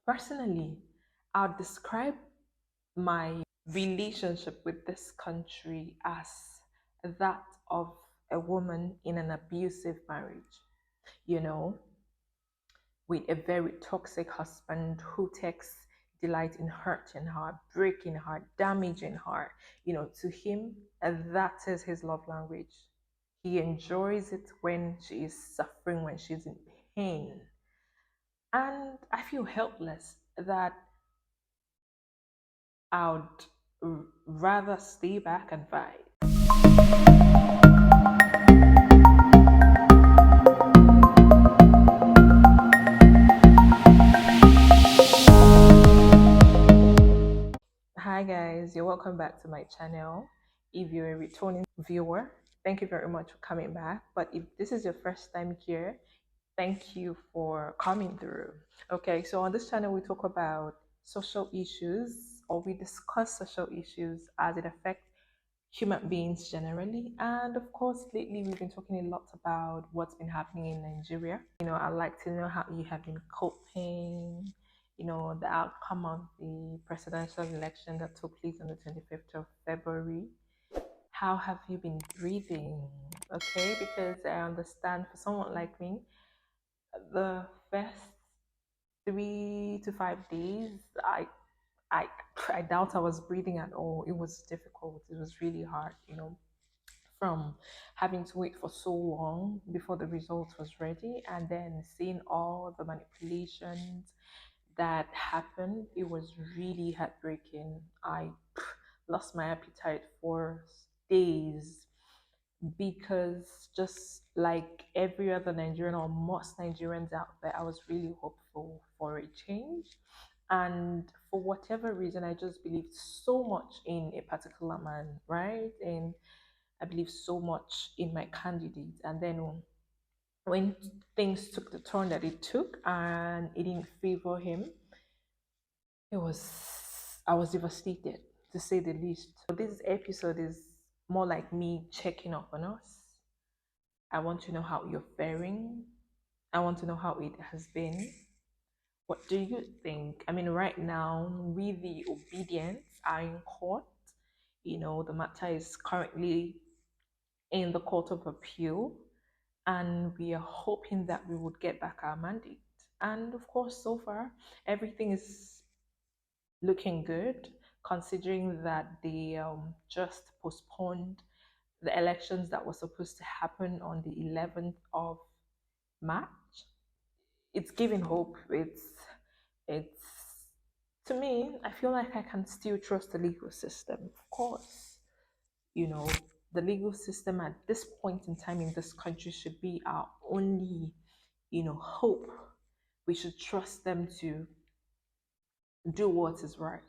Personally, I'll describe my relationship with this country as that of a woman in an abusive marriage, you know, with a very toxic husband who takes delight in hurting her, breaking her, damaging her. To him, that is his love language. He enjoys it when she is suffering, when she's in pain. And I feel helpless that I would rather stay back and fight. Hi guys, you're welcome back to my channel. If you're a returning viewer, thank you very much for coming back. But if this is your first time here, thank you for coming through. Okay, so on this channel we talk about social issues, or we discuss social issues as it affects human beings generally. And of course, lately we've been talking a lot about what's been happening in Nigeria. I'd like to know how you have been coping, the outcome of the presidential election that took place on the 25th of February. How have you been breathing? Okay, because I understand for someone like me, the first 3 to 5 days, I I doubt I was breathing at all. It was difficult. It was really hard, from having to wait for so long before the result was ready, and then seeing all the manipulations that happened. It was really heartbreaking. I lost my appetite for days because, just like every other Nigerian or most Nigerians out there, I was really hopeful for a change. And for whatever reason, I just believed so much in a particular man, right? And I believe so much in my candidate. And then when things took the turn that it took and it didn't favor him, it was I was devastated, to say the least. So this episode is more like me checking up on us. I want to know how you're faring. I want to know how it has been. What do you think? I mean, right now, we the obedience are in court. The matter is currently in the Court of Appeal, and we are hoping that we would get back our mandate. And of course, so far, everything is looking good, considering that they just postponed the elections that were supposed to happen on the 11th of March. It's giving hope. It's to me, I feel like I can still trust the legal system. Of course, you know, the legal system at this point in time in this country should be our only, hope. We should trust them to do what is right.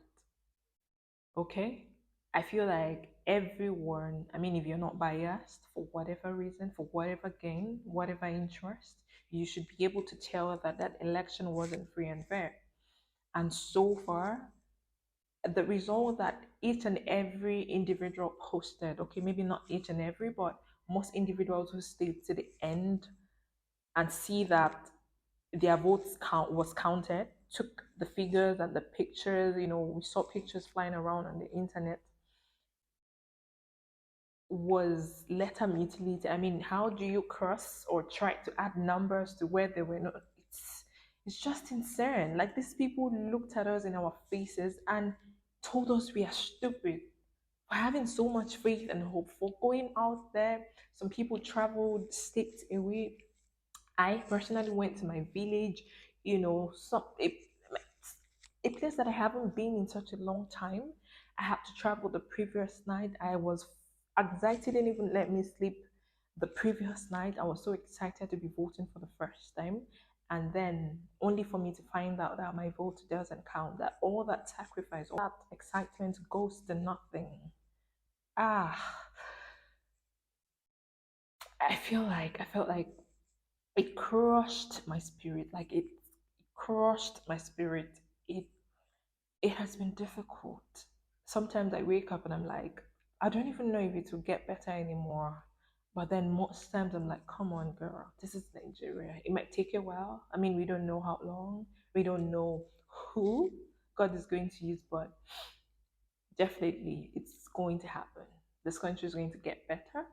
Okay? I feel like everyone, I mean, if you're not biased for whatever reason, for whatever gain, whatever interest, you should be able to tell that that election wasn't free and fair. And so far, the result that each and every individual posted, okay, maybe not each and every, but most individuals who stayed to the end and see that their votes count was counted, took the figures and the pictures, we saw pictures flying around on the internet, was letter mutilated. I mean, how do you cross or try to add numbers to where they were not? It's just insane. Like, these people looked at us in our faces and told us we are stupid for having so much faith and hope, for going out there. Some people traveled states away. I personally went to my village, a place that I haven't been in such a long time. I had to travel the previous night. I was anxiety didn't even let me sleep the previous night. I was so excited to be voting for the first time. And then only for me to find out that my vote doesn't count, that all that sacrifice, all that excitement goes to nothing. Ah, I felt like it crushed my spirit. Like, it crushed my spirit. It has been difficult. Sometimes I wake up and I'm like, I don't even know if it will get better anymore. But then most times I'm like, come on, girl, this is Nigeria. It might take a while. I mean, we don't know how long. We don't know who God is going to use, but definitely it's going to happen. This country is going to get better,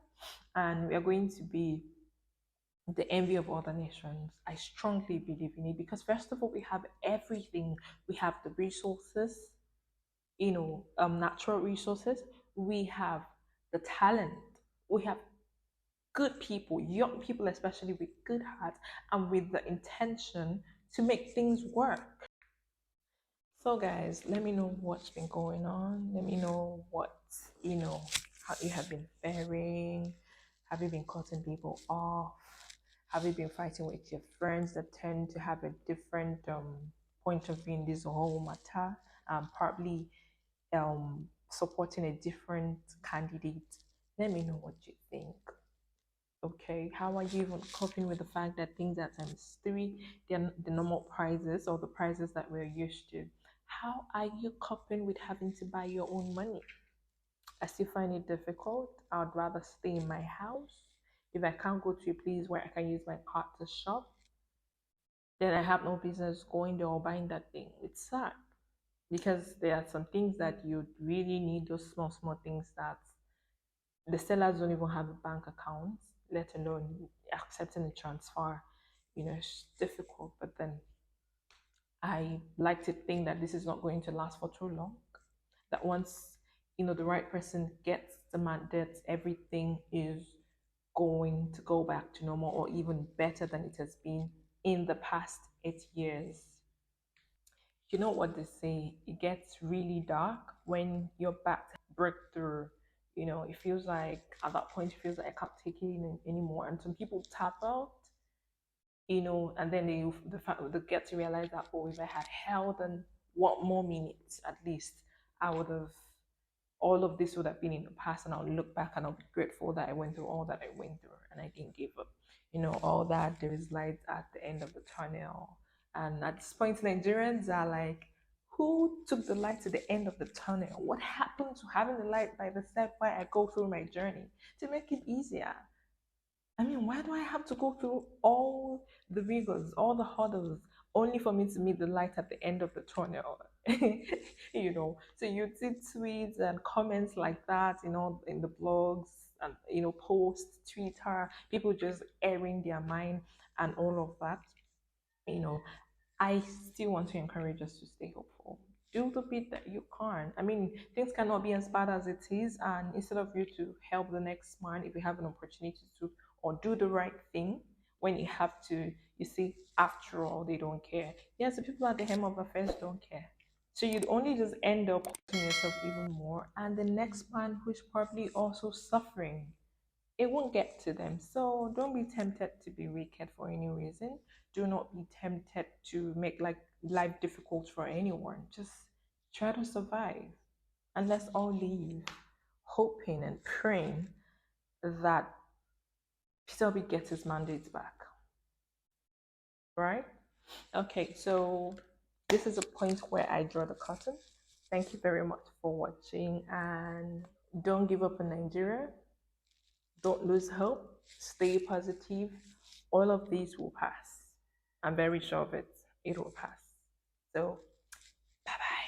and we are going to be the envy of other nations. I strongly believe in it because, first of all, we have everything. We have the resources, natural resources. We have the talent. We have good people, young people, especially with good hearts and with the intention to make things work. So, guys, let me know what's been going on. Let me know how you have been faring. Have you been cutting people off? Have you been fighting with your friends that tend to have a different point of view in this whole matter? Probably supporting a different candidate. Let me know what you think. Okay, how are you even coping with the fact that things at times three, they're the normal prices or the prices that we're used to? How are you coping with having to buy your own money? I still find it difficult. I would rather stay in my house. If I can't go to a place where I can use my card to shop, then I have no business going there or buying that thing. It's sad because there are some things that you really need, those small, small things that the sellers don't even have a bank account, let alone accepting a transfer. It's difficult, but then I like to think that this is not going to last for too long. That once the right person gets the mandate, everything is going to go back to normal or even better than it has been in the past 8 years. You know what they say, it gets really dark when you're back to breakthrough. It feels like at that point, it feels like I can't take it anymore. And some people tap out, and then they get to realize that, oh, if I had held on 1 more minute at least, I would have, all of this would have been in the past, and I'll look back and I'll be grateful that I went through all that I went through and I didn't give up. All that there is light at the end of the tunnel. And at this point, Nigerians are like, who took the light to the end of the tunnel? What happened to having the light by the step where I go through my journey to make it easier? I mean, why do I have to go through all the rigors, all the hurdles, only for me to meet the light at the end of the tunnel? So you see tweets and comments like that, in the blogs and posts, Twitter, people just airing their mind and all of that. You know, I still want to encourage us to stay hopeful. Do the bit that you can. I mean, things cannot be as bad as it is. And instead of you to help the next man, if you have an opportunity to, or do the right thing when you have to, you see, after all, they don't care. Yes, the people at the helm of affairs don't care. So you'd only just end up hurting yourself even more. And the next man who's probably also suffering, it won't get to them. So don't be tempted to be wicked for any reason. Do not be tempted to make like life difficult for anyone. Just try to survive. And let's all leave hoping and praying that Peter will get his mandate back. Right? Okay, so this is a point where I draw the curtain. Thank you very much for watching, and don't give up on Nigeria. Don't lose hope. Stay positive. All of these will pass. I'm very sure of it. It will pass. So